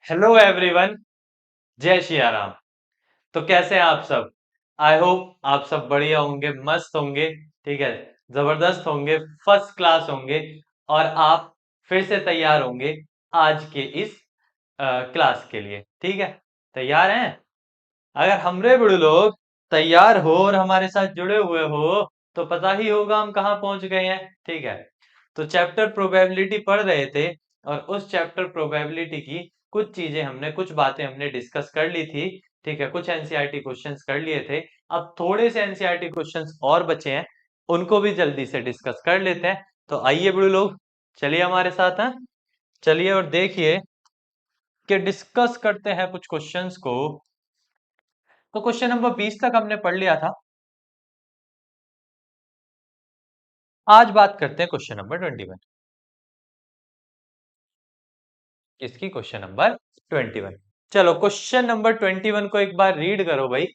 Hello everyone. जय सिया राम। तो कैसे हैं आप सब? आई होप आप सब बढ़िया होंगे, मस्त होंगे। ठीक है, जबरदस्त होंगे, फर्स्ट क्लास होंगे। और आप फिर से तैयार होंगे आज के इस क्लास के लिए। ठीक है, तैयार हैं? अगर हमरे बुढ़े लोग तैयार हो और हमारे साथ जुड़े हुए हो तो पता ही होगा हम कहाँ पहुंच गए हैं। ठीक है, तो चैप्टर प्रोबेबिलिटी पढ़ रहे थे और उस चैप्टर प्रोबेबिलिटी की कुछ बातें हमने डिस्कस कर ली थी। ठीक है, कुछ एनसीईआरटी क्वेश्चंस कर लिए थे। अब थोड़े से एनसीईआरटी क्वेश्चंस और बचे हैं, उनको भी जल्दी से डिस्कस कर लेते हैं। तो आइए बुढ़े लोग, चलिए हमारे साथ हैं। चलिए और देखिए कि डिस्कस करते हैं कुछ क्वेश्चंस को। तो क्वेश्चन नंबर 20 तक हमने पढ़ लिया था। आज बात करते हैं क्वेश्चन नंबर 21। इसकी क्वेश्चन नंबर 21। चलो क्वेश्चन नंबर 21 को एक बार रीड करो भाई।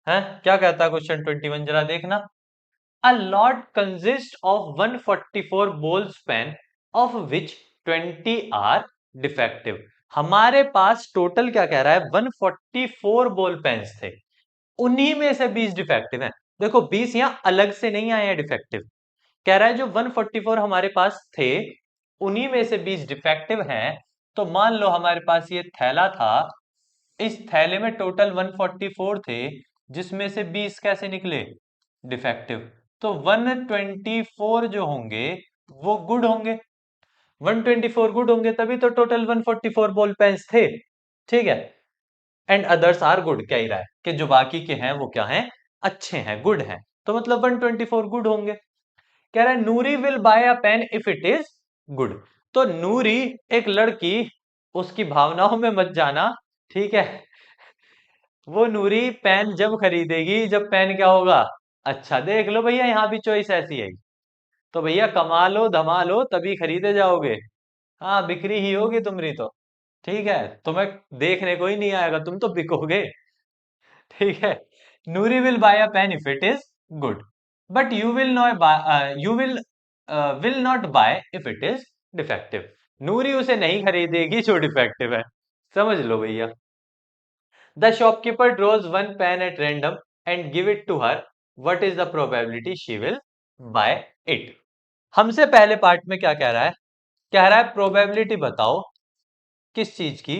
है क्या कहता है क्वेश्चन 21, जरा देखना। A lot consist of 144 bulbs of which 20 are defective. हमारे पास टोटल क्या कह रहा है, 144 बॉल पेन्स थे, उन्हीं में से 20 डिफेक्टिव हैं। देखो 20 यहां अलग से नहीं आए हैं डिफेक्टिव, कह रहा है जो 144 हमारे पास थे उन्हीं में से 20 डिफेक्टिव हैं। तो मान लो हमारे पास ये थैला था, इस थैले में टोटल 144 थे, जिसमें से 20 कैसे निकले, डिफेक्टिव। तो 124 जो होंगे वो गुड होंगे, 124 गुड होंगे, तभी तो टोटल 144 बॉल पेन्स थे। ठीक है, एंड अदर्स आर गुड, कह ही रहा है कि जो बाकी के हैं वो क्या हैं, अच्छे हैं, गुड हैं। तो मतलब 124 गुड होंगे। कह रहा है Noori will buy a pen if it is good. तो नूरी एक लड़की, उसकी भावनाओं में मत जाना। ठीक है, वो नूरी पेन जब खरीदेगी जब पेन क्या होगा, अच्छा। देख लो भैया, यहाँ भी चॉइस ऐसी है। तो भैया कमा लो धमा लो तभी खरीदे जाओगे। हाँ, बिक्री ही होगी तुम्हारी तो। ठीक है, तुम्हें देखने को ही नहीं आएगा, तुम तो बिकोगे। ठीक है, Noori will buy a pen if it is good, but you will not buy if it is defective. Noori उसे नहीं खरीदेगी जो डिफेक्टिव है। समझ लो भैया। The shopkeeper draws one pen at random and give it to her, what is the probability she will buy it. हमसे पहले पार्ट में क्या कह रहा है, कह रहा है प्रोबेबिलिटी बताओ किस चीज की,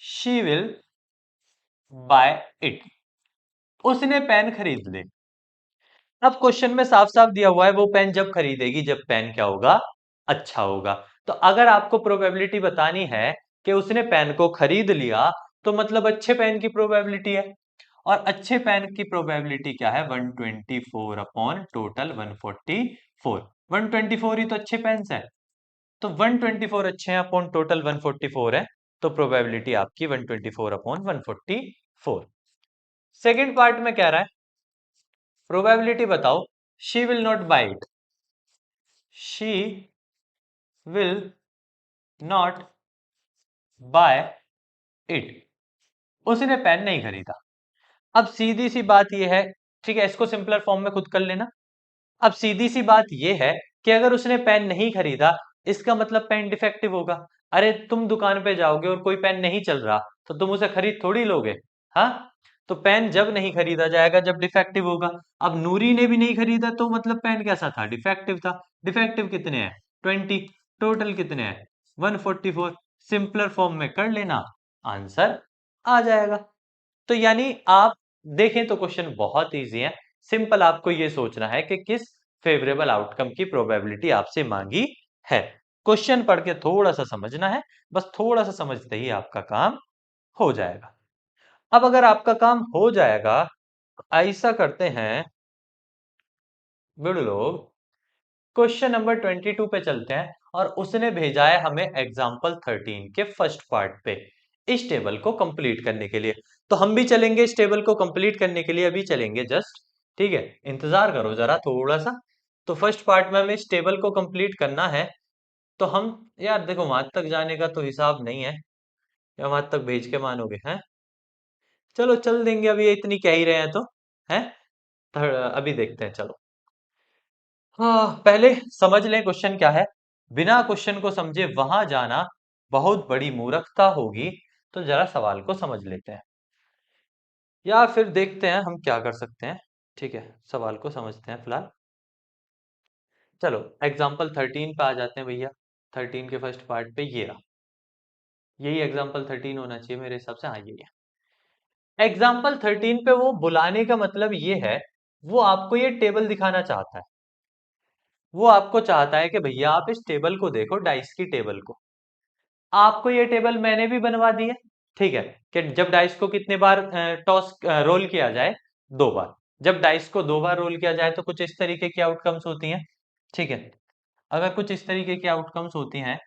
शी विल बाय इट, उसने पेन खरीद ली। अब क्वेश्चन में साफ साफ दिया हुआ है वो पेन जब खरीदेगी जब पेन क्या होगा, अच्छा होगा। तो अगर आपको प्रोबेबिलिटी बतानी है कि उसने पेन को खरीद लिया, तो मतलब अच्छे पेन की प्रोबेबिलिटी है। और अच्छे पेन की प्रोबेबिलिटी क्या है, 124 अपॉन टोटल 144। 124 ही तो अच्छे पेन है, तो 124 अच्छे हैं अपॉन टोटल 144 है। तो प्रोबेबिलिटी आपकी 124 अपॉन 144। सेकेंड पार्ट में कह रहा है प्रोबेबिलिटी बताओ, she will not buy it, she will not buy it, उसने पेन नहीं खरीदा। अब सीधी सी बात यह है, ठीक है, इसको सिंपलर फॉर्म में खुद कर लेना। अब सीधी सी बात यह है कि अगर उसने पेन नहीं खरीदा, इसका मतलब पेन डिफेक्टिव होगा। अरे तुम दुकान पे जाओगे और कोई पेन नहीं चल रहा तो तुम उसे खरीद थोड़ी लोगे। हाँ, तो पेन जब नहीं खरीदा जाएगा जब डिफेक्टिव होगा। अब नूरी ने भी नहीं खरीदा तो मतलब पेन कैसा था, डिफेक्टिव था। डिफेक्टिव कितने हैं, 20, टोटल कितने हैं, 144। सिंपलर फॉर्म में कर लेना, आंसर आ जाएगा। तो यानी आप देखें तो क्वेश्चन बहुत इजी है। सिंपल आपको ये सोचना है कि किस फेवरेबल आउटकम की प्रोबेबिलिटी आपसे मांगी है। क्वेश्चन पढ़ के थोड़ा सा समझना है, बस थोड़ा सा समझते ही आपका काम हो जाएगा। अब अगर आपका काम हो जाएगा तो ऐसा करते हैं लोग, क्वेश्चन नंबर 22 पे चलते हैं। और उसने भेजा है हमें एग्जाम्पल 13 के फर्स्ट पार्ट पे इस टेबल को कंप्लीट करने के लिए। तो हम भी चलेंगे इस टेबल को कंप्लीट करने के लिए, अभी चलेंगे जस्ट। ठीक है, इंतजार करो जरा थोड़ा सा। तो फर्स्ट पार्ट में हमें इस टेबल को कंप्लीट करना है। तो हम, यार देखो वहां तक जाने का तो हिसाब नहीं है, या वहां तक भेज के मानोगे हैं। चलो चल देंगे, अभी इतनी कह ही रहे हैं तो है। अभी देखते हैं, चलो। हाँ, पहले समझ लें क्वेश्चन क्या है। बिना क्वेश्चन को समझे वहां जाना बहुत बड़ी मूर्खता होगी, तो जरा सवाल को समझ लेते हैं, या फिर देखते हैं हम क्या कर सकते हैं। ठीक है, सवाल को समझते हैं फिलहाल। चलो एग्जाम्पल 13 पे आ जाते हैं भैया। 13 के फर्स्ट पार्ट पे ये रहा, यही एग्जाम्पल 13 होना चाहिए मेरे हिसाब से। हाँ यही है एग्जाम्पल 13 पे। वो बुलाने का मतलब ये है, वो आपको ये टेबल दिखाना चाहता है। वो आपको चाहता है कि भैया आप इस टेबल को देखो, डाइस की टेबल को। आपको ये टेबल मैंने भी बनवा दी है। ठीक है, कि जब डाइस को कितने बार टॉस रोल किया जाए, 2 बार। जब डाइस को 2 बार रोल किया जाए तो कुछ इस तरीके की आउटकम्स होती हैं। ठीक है, अगर कुछ इस तरीके की आउटकम्स होती हैं,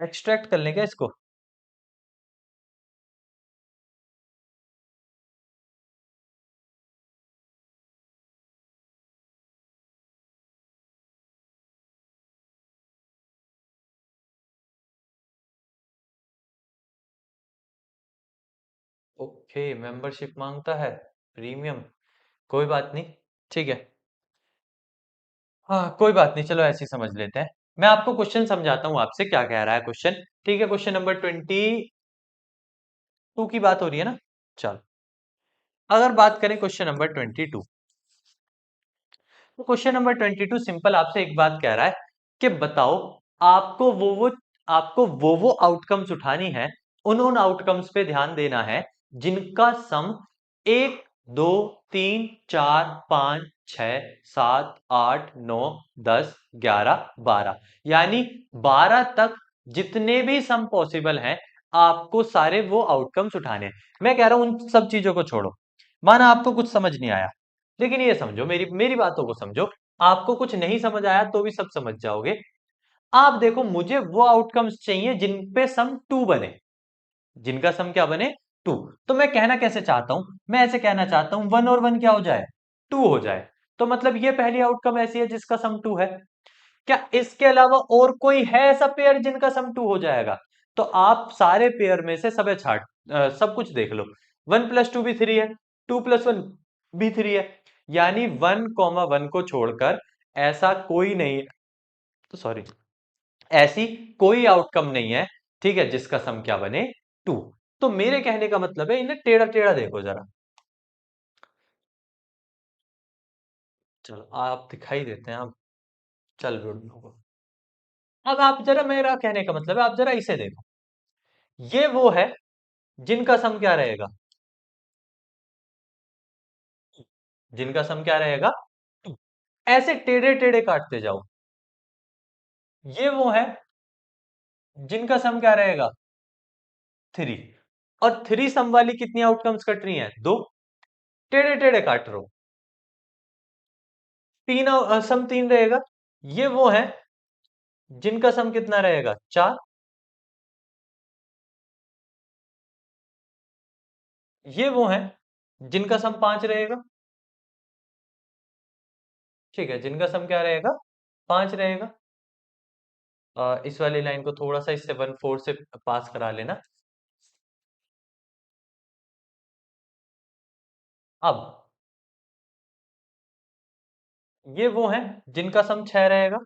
एक्सट्रैक्ट कर लें क्या इसको? ओके, मेंबरशिप मांगता है, प्रीमियम। कोई बात नहीं, ठीक है। हाँ कोई बात नहीं, चलो ऐसे ही समझ लेते हैं। मैं आपको क्वेश्चन समझाता हूँ, आपसे क्या कह रहा है क्वेश्चन। ठीक है, क्वेश्चन नंबर 22 की बात हो रही है ना। चल, अगर बात करें क्वेश्चन नंबर 22, तो क्वेश्चन नंबर 22 सिंपल आपसे एक बात कह रहा है कि बताओ, आपको वो आउटकम्स उठानी है, उन आउटकम्स पे ध्यान देना है जिनका सम 1 2 3 4 5 6 7 8 9 10 11 12, यानी 12 तक जितने भी सम पॉसिबल हैं, आपको सारे वो आउटकम्स उठाने हैं। मैं कह रहा हूं उन सब चीजों को छोड़ो, माना आपको कुछ समझ नहीं आया, लेकिन ये समझो, मेरी मेरी बातों को समझो। आपको कुछ नहीं समझ आया तो भी सब समझ जाओगे। आप देखो, मुझे वो आउटकम्स चाहिए जिन पे सम 2 बने, जिनका सम क्या बने, 2। तो मैं कहना कैसे चाहता हूं, मैं ऐसे कहना चाहता हूं 1 और 1 क्या हो जाए, 2 हो जाए। तो मतलब ये पहली आउटकम ऐसी है जिसका सम 2 है। क्या इसके अलावा और कोई है ऐसा पेयर जिनका सम 2 हो जाएगा? तो आप सारे पेयर में से सब छाट सब कुछ देख लो। 1 + 2 भी 3 है, 2 + 1 भी 3 है, यानी 1, 1 को छोड़कर ऐसा कोई नहीं, तो सॉरी, ऐसी कोई आउटकम नहीं है, ठीक है, जिसका सम क्या बने, 2। तो मेरे कहने का मतलब है, इन्हें टेढ़ा टेढ़ा देखो जरा। चलो आप दिखाई देते हैं, आप चल रहे। अब आप जरा, मेरा कहने का मतलब है, आप जरा इसे देखो। ये वो है जिनका सम क्या रहेगा, जिनका सम क्या रहेगा, ऐसे टेढ़े टेढ़े काटते जाओ। ये वो है जिनका सम क्या रहेगा, 3। और 3 सम वाली कितनी आउटकम्स कट रही हैं, 2। टेढ़े टेढ़े काट रहे हो, 3 सम 3 रहेगा। ये वो है जिनका सम कितना रहेगा, 4। ये वो है जिनका सम 5 रहेगा। ठीक है, जिनका सम क्या रहेगा, 5 रहेगा। इस वाली लाइन को थोड़ा सा इससे 1 4 से पास करा लेना। अब ये वो है जिनका सम 6 रहेगा।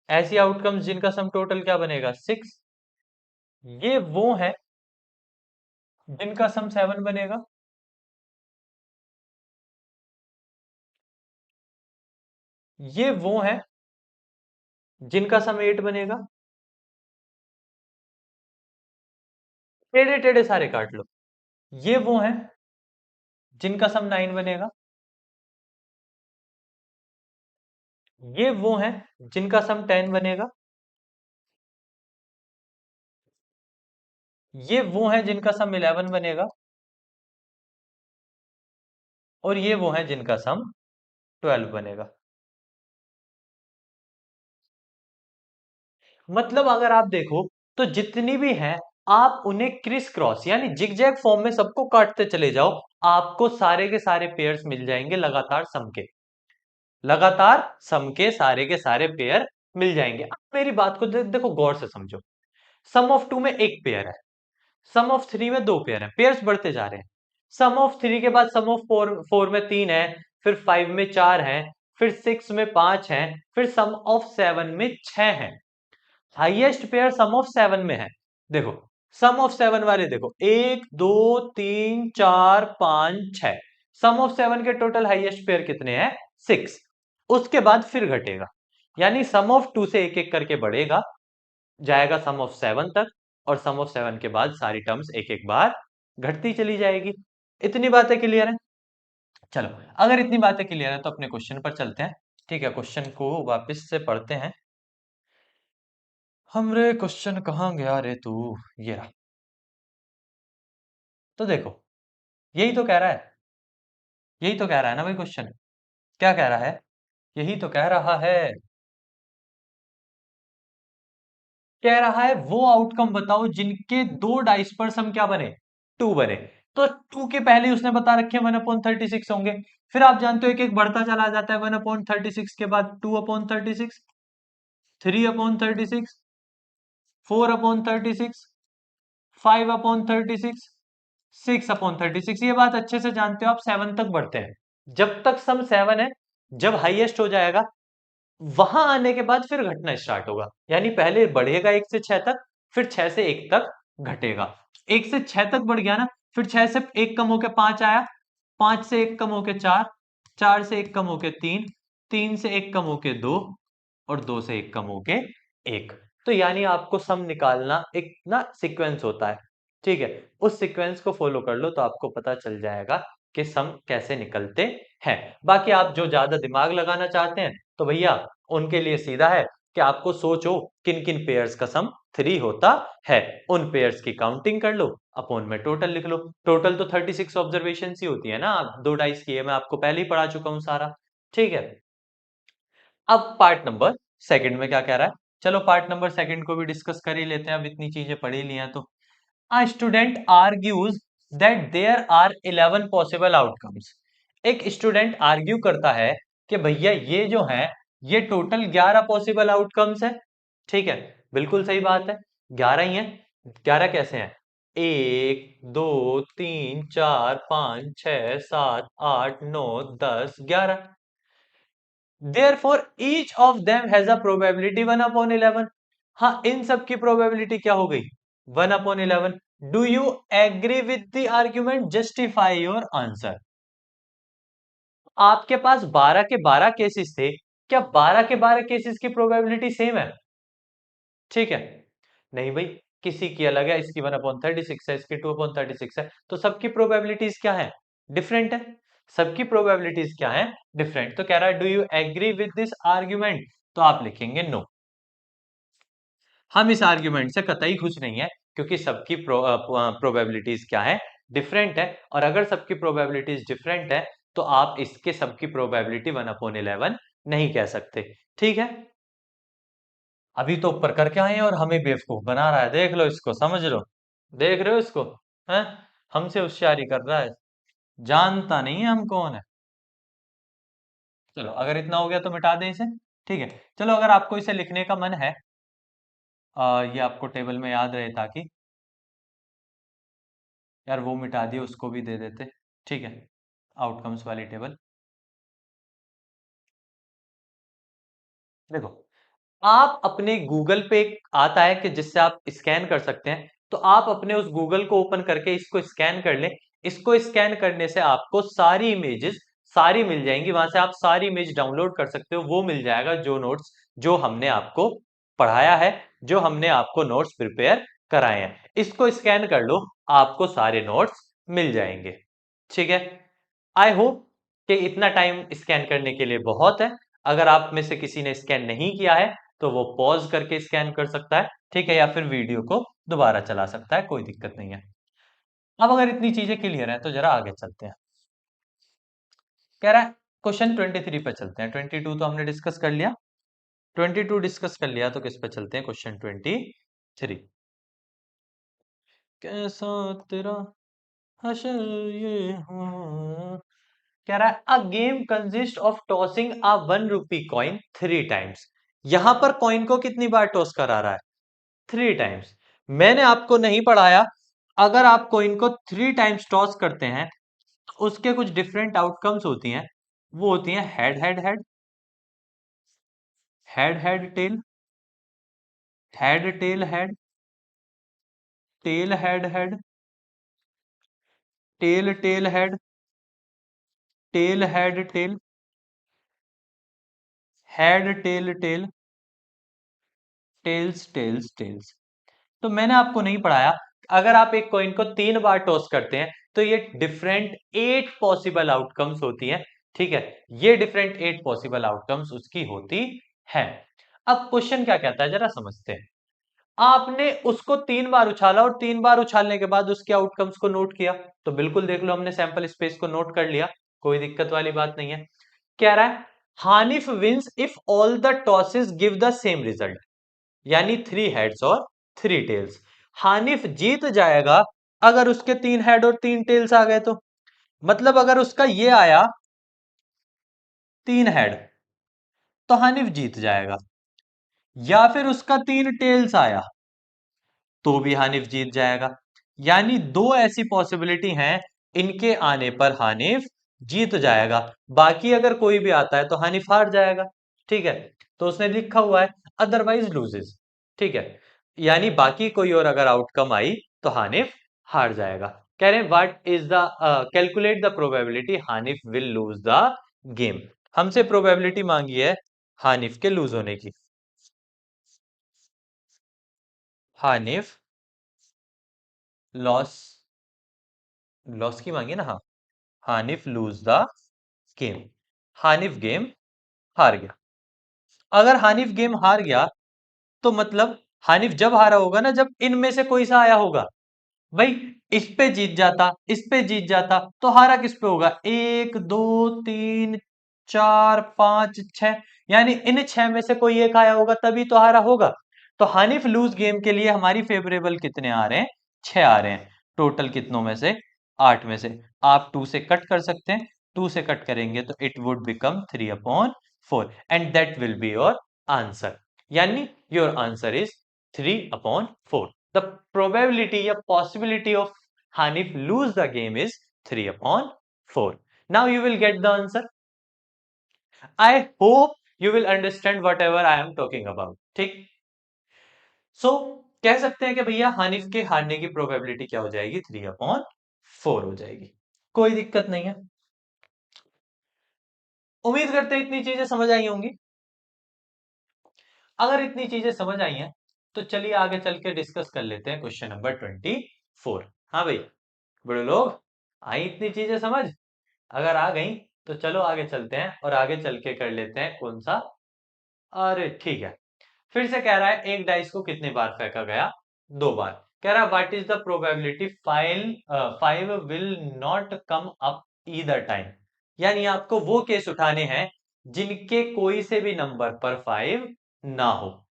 ऐसी आउटकम्स जिनका सम टोटल क्या बनेगा, 6। ये वो है जिनका सम 7 बनेगा। ये वो है जिनका सम 8 बनेगा। टेढ़े टेढ़े सारे काट लो। ये वो है जिनका सम 9 बनेगा। ये वो है जिनका सम 10 बनेगा। ये वो है जिनका सम 11 बनेगा। और ये वो है जिनका सम 12 बनेगा। मतलब अगर आप देखो, तो जितनी भी हैं, आप उन्हें क्रिस क्रॉस यानी जिगजैग फॉर्म में सबको काटते चले जाओ, आपको सारे के सारे पेयर्स मिल जाएंगे लगातार सम के। लगातार सम के सारे पेयर मिल जाएंगे। अब मेरी बात को देखो गौर से समझो। सम ऑफ 2 में एक पेयर है, सम ऑफ 3 में 2 पेयर है, पेयर्स बढ़ते जा रहे हैं। सम ऑफ 3 के बाद सम ऑफ 4 में 3 है, फिर 5 में 4 है, फिर 6 में 5 हैं, फिर सम ऑफ 7 में 6 हैं। हाईएस्ट पेयर सम ऑफ 7 में है। देखो सम ऑफ 7 वाले देखो 1 2 3 4 5 6, सम ऑफ 7 के टोटल हाईएस्ट पेयर कितने हैं? 6। उसके बाद फिर घटेगा, यानी सम ऑफ 2 से एक एक करके बढ़ेगा, जाएगा सम ऑफ 7 तक, और सम ऑफ 7 के बाद सारी टर्म्स एक एक बार घटती चली जाएगी। इतनी बातें क्लियर है? चलो अगर इतनी बातें क्लियर है तो अपने क्वेश्चन पर चलते हैं। ठीक है, क्वेश्चन को वापस से पढ़ते हैं। हमरे क्वेश्चन कहाँ गया रे तू? ये रहा। तो देखो यही तो कह रहा है, यही तो कह रहा है ना भाई क्वेश्चन। क्या कह रहा है? यही तो कह रहा है, कह रहा है वो आउटकम बताओ जिनके दो डाइस पर सम क्या बने? 2 बने। तो 2 के पहले उसने बता रखे 1/36 होंगे। फिर आप जानते हो एक एक बढ़ता चला जाता है, 1/36 के बाद 2/36, 3/36, 4/36, 5/36, 6/36। ये बात अच्छे से जानते हो आप, 7 तक बढ़ते हैं। जब तक सम 7 है, जब हाईएस्ट हो जाएगा वहां आने के बाद फिर घटना स्टार्ट होगा, यानी पहले बढ़ेगा 1 से 6 तक, फिर 6 से 1 तक घटेगा। 1 से 6 तक बढ़ गया ना, फिर 6 से 1 कम होके 5 आया, 5 से 1 कम होके 4, 4 से 1 कम होके 3, 3 से 1 कम होके 2, और 2 से 1 कम होके 1। तो यानी आपको सम निकालना एक ना सीक्वेंस होता है। ठीक है, उस सीक्वेंस को फॉलो कर लो तो आपको पता चल जाएगा कि सम कैसे निकलते हैं। बाकी आप जो ज्यादा दिमाग लगाना चाहते हैं तो भैया उनके लिए सीधा है कि आपको सोचो किन किन पेयर्स का सम 3 होता है, उन पेयर्स की काउंटिंग कर लो, अपॉन में टोटल लिख लो। टोटल तो 36 ऑब्जर्वेशन ही होती है ना, दो डाइस की है, मैं आपको पहले ही पढ़ा चुका हूं सारा। ठीक है, अब पार्ट नंबर सेकंड में क्या कह रहा है? चलो पार्ट नंबर सेकंड को भी डिस्कस कर ही लेते हैं, अब इतनी चीजें पढ़ी ली हैं तो। A student argues that there are 11 possible outcomes. एक स्टूडेंट आर्ग्यू करता है कि भैया ये जो है ये टोटल 11 पॉसिबल आउटकम्स है। ठीक है, बिल्कुल सही बात है, 11 ही है। 11 कैसे हैं? 1 2 3 4 5 6 7 8 9 10 11। Therefore each of them has a probability 1/11। हाँ, इन सब की प्रोबेबिलिटी क्या हो गई? 1/11। Do you agree with the argument? Justify your answer. आपके पास 12 के 12 केसेस थे, क्या 12 के 12 केसेस की प्रोबेबिलिटी सेम है? ठीक है, नहीं भाई, किसी की अलग है, इसकी 1/36 है, इसकी 2/36 है, तो सबकी प्रोबेबिलिटीज क्या है? डिफरेंट है। सबकी प्रोबेबिलिटीज क्या है? डिफरेंट। तो कह रहा है do you agree with this argument? तो आप लिखेंगे नो। हम इस आर्ग्यूमेंट से कतई खुश नहीं है, क्योंकि सबकी प्रोबेबिलिटीज क्या है? डिफरेंट है। और अगर सबकी प्रोबेबिलिटीज डिफरेंट है तो आप इसके सबकी प्रोबेबिलिटी 1/11 नहीं कह सकते। ठीक है, अभी तो ऊपर करके आए हैं और हमें बेवकूफ बना रहा है, देख लो इसको, समझ लो। देख रहे हो इसको? हैं? हमसे होशियारी कर रहा है, जानता नहीं है हम कौन है। चलो अगर इतना हो गया तो मिटा दें इसे। ठीक है, चलो अगर आपको इसे लिखने का मन है, ये आपको टेबल में याद रहे ताकि, यार वो मिटा दिए, उसको भी दे देते। ठीक है, आउटकम्स वाली टेबल। देखो आप अपने गूगल पे एक आता है कि जिससे आप स्कैन कर सकते हैं, तो आप अपने उस गूगल को ओपन करके इसको स्कैन कर लें। इसको स्कैन करने से आपको सारी इमेजेस सारी मिल जाएंगी, वहां से आप सारी इमेज डाउनलोड कर सकते हो। वो मिल जाएगा जो नोट्स जो हमने आपको पढ़ाया है, जो हमने आपको नोट्स प्रिपेयर कराए हैं, इसको स्कैन कर लो, आपको सारे नोट्स मिल जाएंगे। ठीक है, आई होप कि इतना टाइम स्कैन करने के लिए बहुत है। अगर आप में से किसी ने स्कैन नहीं किया है तो वो पॉज करके स्कैन कर सकता है। ठीक है, या फिर वीडियो को दोबारा चला सकता है, कोई दिक्कत नहीं है। अब अगर इतनी चीजें क्लियर है तो जरा आगे चलते हैं। कह रहा है क्वेश्चन 23 पे चलते हैं। 22 तो हमने डिस्कस कर लिया, 22 डिस्कस कर लिया, तो किस पे चलते हैं? क्वेश्चन 23। कैसा तेरा हशर ये हुआ। कह रहा है a game consist of tossing a 1 rupee coin 3 times. यहां पर कॉइन को कितनी बार टॉस करा रहा है? 3 टाइम्स। मैंने आपको नहीं पढ़ाया, अगर आप कॉइन को 3 टाइम्स टॉस करते हैं तो उसके कुछ डिफरेंट आउटकम्स होती हैं। वो होती हैं head head head, head head tail, head tail head, tail head head, tail tail head, tail head tail, head tail tail, tails tails tails. तो मैंने आपको नहीं पढ़ाया, अगर आप एक कॉइन को 3 बार टॉस करते हैं तो ये डिफरेंट 8 पॉसिबल आउटकम्स होती हैं। ठीक है, ये डिफरेंट 8 पॉसिबल आउटकम्स उसकी होती है। अब क्वेश्चन क्या कहता है जरा समझते हैं। आपने उसको 3 बार उछाला और 3 बार उछालने के बाद उसके आउटकम्स को नोट किया, तो बिल्कुल देख लो हमने सैंपल स्पेस को नोट कर लिया, कोई दिक्कत वाली बात नहीं है। कह रहा है Hanif wins if all the tosses give the same result, यानी 3 हेड्स और 3 टेल्स। हानिफ जीत जाएगा अगर उसके 3 हेड और 3 टेल्स आ गए, तो मतलब अगर उसका ये आया 3 हेड तो हानिफ जीत जाएगा, या फिर उसका 3 टेल्स आया तो भी हानिफ जीत जाएगा। यानी दो ऐसी पॉसिबिलिटी हैं, इनके आने पर हानिफ जीत जाएगा, बाकी अगर कोई भी आता है तो हानिफ हार जाएगा। ठीक है, तो उसने लिखा हुआ है अदरवाइज लूजेस। ठीक है, यानी बाकी कोई और अगर आउटकम आई तो हानिफ हार जाएगा। कह रहे हैं what is the calculate the probability Hanif will lose the game. हमसे प्रोबेबिलिटी मांगी है हानिफ के लूज होने की। हानिफ लॉस, लॉस की मांगी ना, हाँ, Hanif lose the game, Hanif game हार गया। अगर हानिफ गेम हार गया तो मतलब हानिफ जब हारा होगा ना, जब इनमें से कोई सा आया होगा। भाई इस पे जीत जाता, इस पे जीत जाता, तो हारा किस पे होगा, 1 2 3 4 5 6, यानी इन 6 में से कोई एक आया होगा तभी तो हारा होगा। तो हानिफ लूज गेम के लिए हमारी फेवरेबल कितने आ रहे हैं, 6 आ रहे हैं। टोटल कितनों में से, 8 में से। आप 2 से कट कर सकते हैं, 2 से कट करेंगे तो it would become 3/4 and that will be your answer, यानी your answer is 3/4। The probability or possibility of Hanif lose the game is 3/4. Now you will get the answer. I hope you will understand whatever I am talking about. ठीक, सो कह सकते हैं कि भैया हानिफ के हारने की प्रोबेबिलिटी क्या हो जाएगी, 3/4 हो जाएगी। कोई दिक्कत नहीं है। उम्मीद करते हैं इतनी चीजें समझ आई होंगी। अगर इतनी चीजें समझ आई हैं तो चलिए आगे चल के डिस्कस कर लेते हैं क्वेश्चन नंबर 24। हाँ भाई, बड़े लोग, आई इतनी चीजें समझ? अगर आ गई तो चलो आगे चलते हैं और आगे चल के कर लेते हैं कौन सा। अरे ठीक है, फिर से कह रहा है एक डाइस को कितनी बार फेंका गया, 2 बार। कह रहा है what is the probability five will not come up either time, यानी आपको वो केस उठाने हैं जिनके कोई से भी नंबर पर 5 ना हो।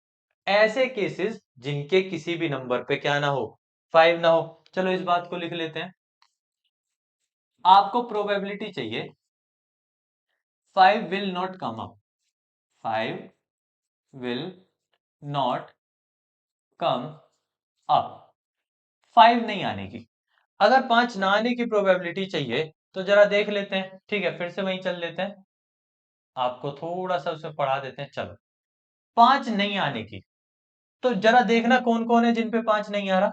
ऐसे केसेस जिनके किसी भी नंबर पे क्या ना हो, 5 ना हो। चलो इस बात को लिख लेते हैं। आपको प्रोबेबिलिटी चाहिए 5 will not come up, 5 will not come up, 5 नहीं आने की। अगर 5 ना आने की प्रोबेबिलिटी चाहिए तो जरा देख लेते हैं। ठीक है, फिर से वहीं चल लेते हैं, आपको थोड़ा सा उसमें पढ़ा देते हैं। चलो, 5 नहीं आने की, तो जरा देखना कौन कौन है जिन पे 5 नहीं आ रहा।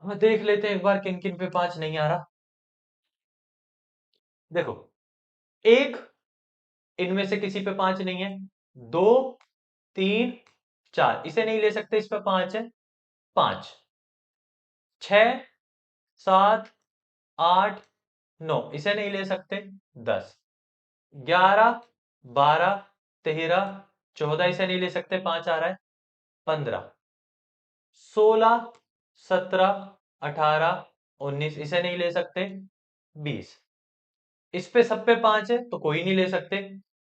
हम देख लेते हैं एक बार किन किन पे 5 नहीं आ रहा। देखो, एक, इनमें से किसी पे 5 नहीं है। 2 3 4, इसे नहीं ले सकते, इस पे 5 है। 5 6 7 8 9, इसे नहीं ले सकते। 10 11 12 13 14, इसे नहीं ले सकते, 5 आ रहा है। 15 16 17 18 19, इसे नहीं ले सकते। 20, इस पे सब पे 5 है तो कोई नहीं ले सकते।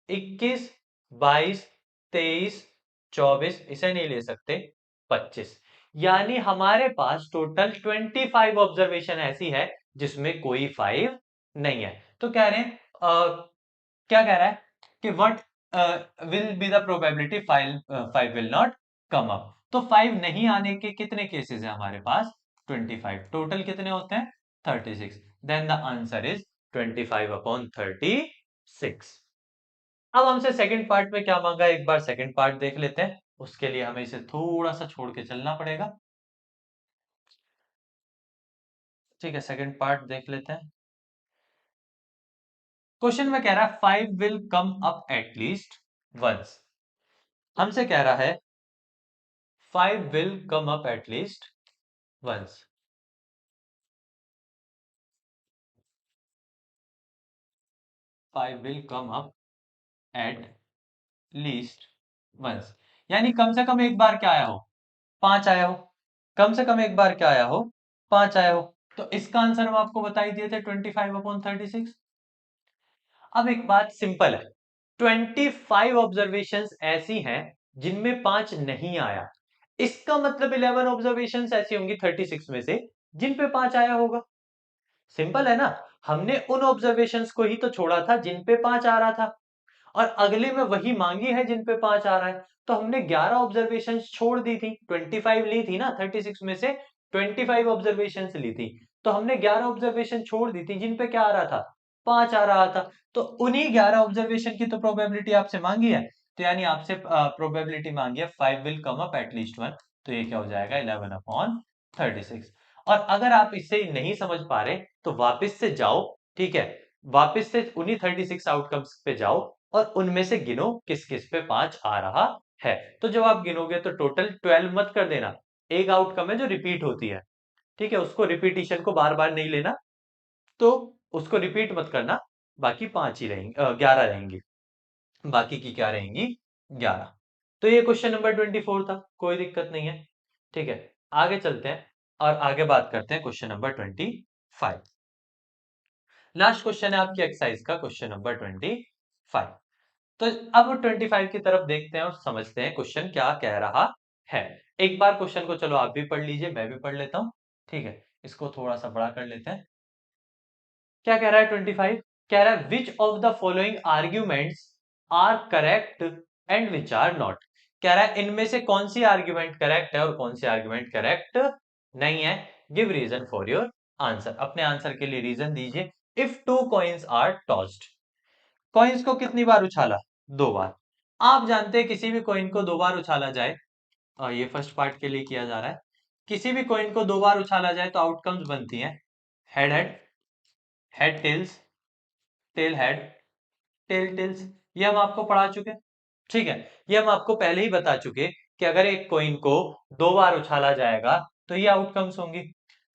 21 22 23 24, इसे नहीं ले सकते। 25, यानी हमारे पास टोटल 25 ऑब्जर्वेशन ऐसी है जिसमें कोई 5 नहीं है। तो कह रहे हैं क्या कह रहा है कि what will be the probability 5 will not come up. तो 5 नहीं आने के कितने केसेस हैं हमारे पास, 25। टोटल कितने होते हैं, 36। Then the answer is 25/36। अब हमसे सेकंड पार्ट में क्या मांगा है, एक बार सेकंड पार्ट देख लेते हैं। उसके लिए हमें इसे थोड़ा सा छोड़ के चलना पड़ेगा। ठीक है, सेकंड पार्ट देख लेते हैं। क्वेश्चन में कह रहा है 5 will come up at least once. हमसे कह रहा है 5 will come up at least once. 5 will come up at least once, यानी कम से कम एक बार क्या आया हो, 5 आया हो। कम से कम एक बार क्या आया हो, 5 आया हो। तो इसका आंसर हम आपको बता ही दिए थे, 25/36। अब एक बात सिंपल है, 25 ऑब्जर्वेशंस ऐसी हैं जिनमें 5 नहीं आया। इसका मतलब 11 ऑब्जर्वेशंस ऐसी होंगी 36 में से जिन पे 5 आया होगा। सिंपल है ना। हमने उन ऑब्जर्वेशंस को ही तो छोड़ा था जिन पे 5 आ रहा था, और अगले में वही मांगी है जिन पे 5 आ रहा है। तो हमने 11 ऑब्जर्वेशन छोड़ दी थी, 25 ली थी ना 36 में से, 25 ऑब्जर्वेशन ली थी। तो हमने 11 ऑब्जर्वेशन छोड़ दी थी जिन पे क्या आ रहा था, 5 आ रहा था। तो उन्हीं 11 ऑब्जर्वेशन की तो प्रोबेबिलिटी आपसे मांगी है। तो यानी आपसे प्रोबेबिलिटी मांगी है 5 will come up at least one. तो ये क्या हो जाएगा, 11/36। और अगर आप इसे नहीं समझ पा रहे तो वापस से जाओ, ठीक है, वापस से उन्हीं 36 आउटकम्स पे जाओ और उनमें से गिनो किस किस पे 5 आ रहा है। तो जब आप गिनोगे तो टोटल 12 मत कर देना। एक आउटकम है जो रिपीट होती है, ठीक है, उसको रिपीटिशन को बार बार नहीं लेना, तो उसको रिपीट मत करना। बाकी 5 ही रहेंगे, 11 रहेंगी। बाकी की क्या रहेंगी, 11। तो ये क्वेश्चन नंबर 24 था, कोई दिक्कत नहीं है। ठीक है, आगे चलते हैं और आगे बात करते हैं क्वेश्चन नंबर 25। लास्ट क्वेश्चन है आपकी एक्सरसाइज का, क्वेश्चन नंबर 25। तो अब 25 की तरफ देखते हैं और समझते हैं क्वेश्चन क्या कह रहा है। एक बार क्वेश्चन को चलो आप भी पढ़ लीजिए, मैं भी पढ़ लेता हूं। ठीक है, इसको थोड़ा सा बड़ा कर लेते हैं। क्या कह रहा है 25, कह रहा है which of the following arguments are correct and which are not. कह रहा है इनमें से कौन सी आर्ग्यूमेंट करेक्ट है और कौन सी आर्ग्यूमेंट करेक्ट नहीं है। Give reason for your answer, अपने आंसर के लिए रीजन दीजिए। If two coins are tossed, coins को कितनी बार उछाला, 2 बार। आप जानते हैं किसी भी कॉइन को 2 बार उछाला जाए, ये फर्स्ट पार्ट के लिए किया जा रहा है, किसी भी कॉइन को 2 बार उछाला जाए तो आउटकम्स बनती हैं head head, head tails, tail head, tail tails. ये हम आपको पढ़ा चुके, ठीक है, ये हम आपको पहले ही बता चुके कि अगर एक कॉइन को 2 बार उछाला जाएगा तो ये आउटकम्स होंगी।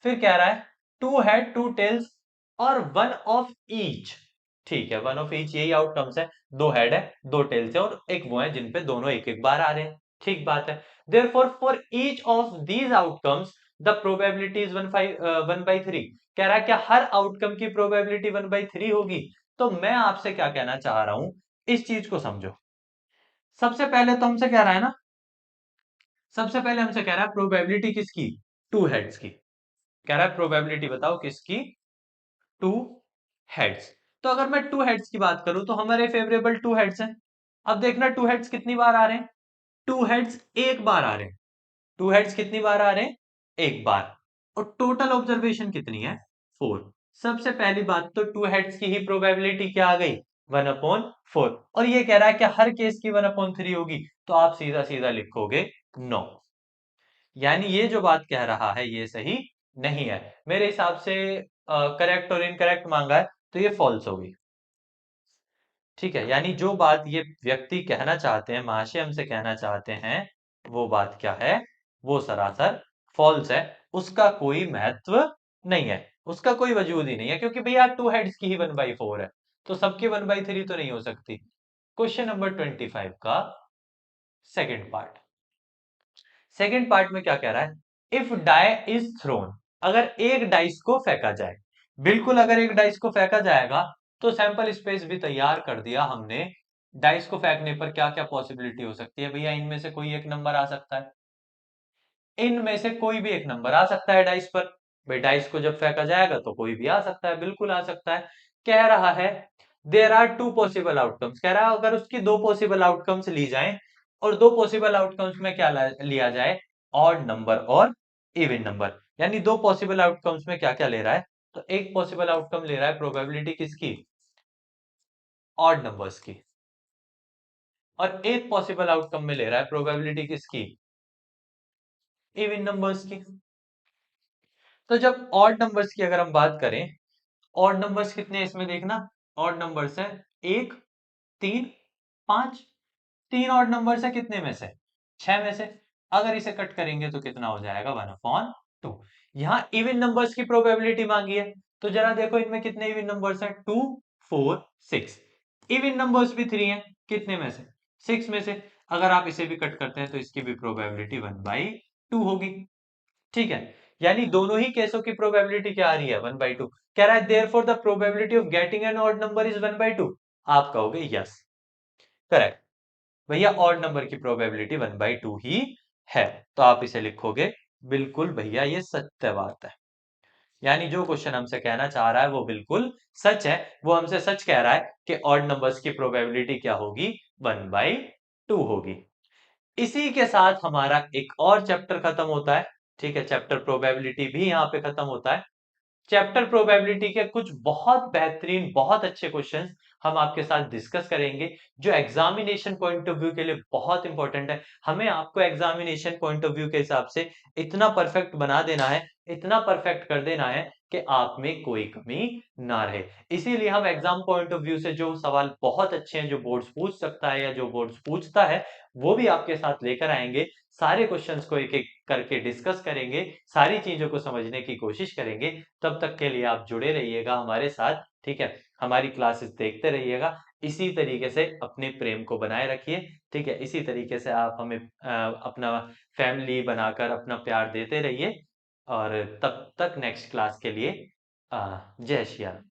फिर कह रहा है 2 हेड 2 टेल्स और 1 ऑफ ईच। ठीक है, 1 ऑफ ईच यही आउटकम्स है। 2 हेड है, 2 टेल्स है और एक वो है जिन पे दोनों एक एक बार आ रहे हैं। ठीक बात है। Therefore for each of these outcomes the probability is 1/3। कह रहा है क्या हर आउटकम की प्रोबेबिलिटी 1/3 होगी। तो मैं आपसे क्या कहना चाह रहा हूं, इस चीज को समझो। सबसे पहले तो हमसे कह रहा है ना, सबसे पहले हमसे कह रहा है प्रोबेबिलिटी किसकी, 2 हेड्स की। कह रहा है प्रोबेबिलिटी बताओ किसकी, 2 हेड्स। तो अगर मैं 2 हेड्स की बात करूं तो हमारे फेवरेबल 2 हेड्स हैं। अब देखना 2 हेड्स कितनी बार आ रहे हैं, 2 हेड्स एक बार आ रहे हैं। 2 हेड्स कितनी बार आ रहे हैं, एक बार। और टोटल ऑब्जर्वेशन कितनी है, 4। सबसे पहली बात तो 2 हेड्स की ही प्रोबेबिलिटी क्या आ गई, 1/4। और ये कह रहा है कि हर केस की 1/3 होगी, तो आप सीधा सीधा लिखोगे 9। यानी ये जो बात कह रहा है ये सही नहीं है मेरे हिसाब से। करेक्ट और इनकरेक्ट मांगा है तो ये फॉल्स होगी। ठीक है, यानी जो बात ये व्यक्ति कहना चाहते हैं, महाशय हमसे कहना चाहते हैं, वो बात क्या है, वो सरासर फॉल्स है। उसका कोई महत्व नहीं है, उसका कोई वजूद ही नहीं है, क्योंकि भैया 2 हेड्स की ही 1/4 है, तो सबकी 1/3 तो नहीं हो सकती। क्वेश्चन नंबर 25 का सेकेंड पार्ट। सेकेंड पार्ट में क्या कह रहा है, इफ डाई इज थ्रोन, अगर एक डाइस को फेंका जाए, बिल्कुल अगर एक डाइस को फेंका जाएगा, तो सैंपल स्पेस भी तैयार कर दिया हमने। डाइस को फेंकने पर क्या क्या पॉसिबिलिटी हो सकती है भैया, इनमें से कोई एक नंबर आ सकता है, इनमें से कोई भी एक नंबर आ सकता है डाइस पर। भाई डाइस को जब फेंका जाएगा तो कोई भी आ सकता है, बिल्कुल आ सकता है। कह रहा है देर आर 2 पॉसिबल आउटकम्स, कह रहा है अगर उसकी 2 पॉसिबल आउटकम्स ली जाएं, और 2 पॉसिबल आउटकम्स में क्या लिया जाए, ऑड नंबर और इवन नंबर। यानी 2 पॉसिबल आउटकम्स में क्या क्या ले रहा है, तो एक पॉसिबल आउटकम ले रहा है प्रोबेबिलिटी किसकी, ऑड नंबर्स की। और एक पॉसिबल आउटकम में ले रहा है प्रोबेबिलिटी किसकी, इवन नंबर्स की। तो जब ऑड नंबर्स की अगर हम बात करें, ऑड नंबर्स कितने हैं इसमें देखना, ऑड नंबर्स है 1, 3, 5। 3 ऑड नंबर्स है कितने में से, 6 में से। अगर इसे कट करेंगे तो कितना हो जाएगा, 1/2। यहां इवन नंबर्स की प्रोबेबिलिटी मांगी है, तो जरा देखो इनमें कितने इवन नंबर्स हैं, 2, 4, 6। इवन नंबर्स भी 3 हैं, कितने में से, 6 में से। अगर आप इसे भी कट करते हैं तो इसकी भी प्रोबेबिलिटी 1/2 होगी। ठीक है, यानी दोनों ही केसों की प्रोबेबिलिटी क्या आ रही है, 1/2। कह रहा है therefore the probability of getting an odd number is 1/2। आप कहोगे यस, करेक्ट भैया, ऑड नंबर की प्रोबेबिलिटी 1/2 ही है। तो आप इसे लिखोगे बिल्कुल भैया ये सत्य बात है। यानी जो क्वेश्चन हमसे कहना चाह रहा है वो बिल्कुल सच है। वो हमसे सच कह रहा है कि ऑड नंबर्स की प्रोबेबिलिटी क्या होगी, 1/2 होगी। इसी के साथ हमारा एक और चैप्टर खत्म होता है। ठीक है, चैप्टर प्रोबेबिलिटी भी यहाँ पे खत्म होता है। चैप्टर प्रोबेबिलिटी के कुछ बहुत बेहतरीन, बहुत अच्छे क्वेश्चंस हम आपके साथ डिस्कस करेंगे, जो एग्जामिनेशन पॉइंट ऑफ व्यू के लिए बहुत इंपॉर्टेंट है। हमें आपको एग्जामिनेशन पॉइंट ऑफ व्यू के हिसाब से इतना परफेक्ट बना देना है, इतना परफेक्ट कर देना है कि आप में कोई कमी ना रहे। इसीलिए हम एग्जाम पॉइंट ऑफ व्यू से जो सवाल बहुत अच्छे हैं, जो बोर्ड्स पूछ सकता है या जो बोर्ड्स पूछता है, वो भी आपके साथ लेकर आएंगे। सारे क्वेश्चंस को एक एक करके डिस्कस करेंगे, सारी चीजों को समझने की कोशिश करेंगे। तब तक के लिए आप जुड़े रहिएगा हमारे साथ, ठीक है, हमारी क्लासेस देखते रहिएगा। इसी तरीके से अपने प्रेम को बनाए रखिए, ठीक है, इसी तरीके से आप हमें अपना फैमिली बनाकर अपना प्यार देते रहिए। और तब तक नेक्स्ट क्लास के लिए जय श्री राम।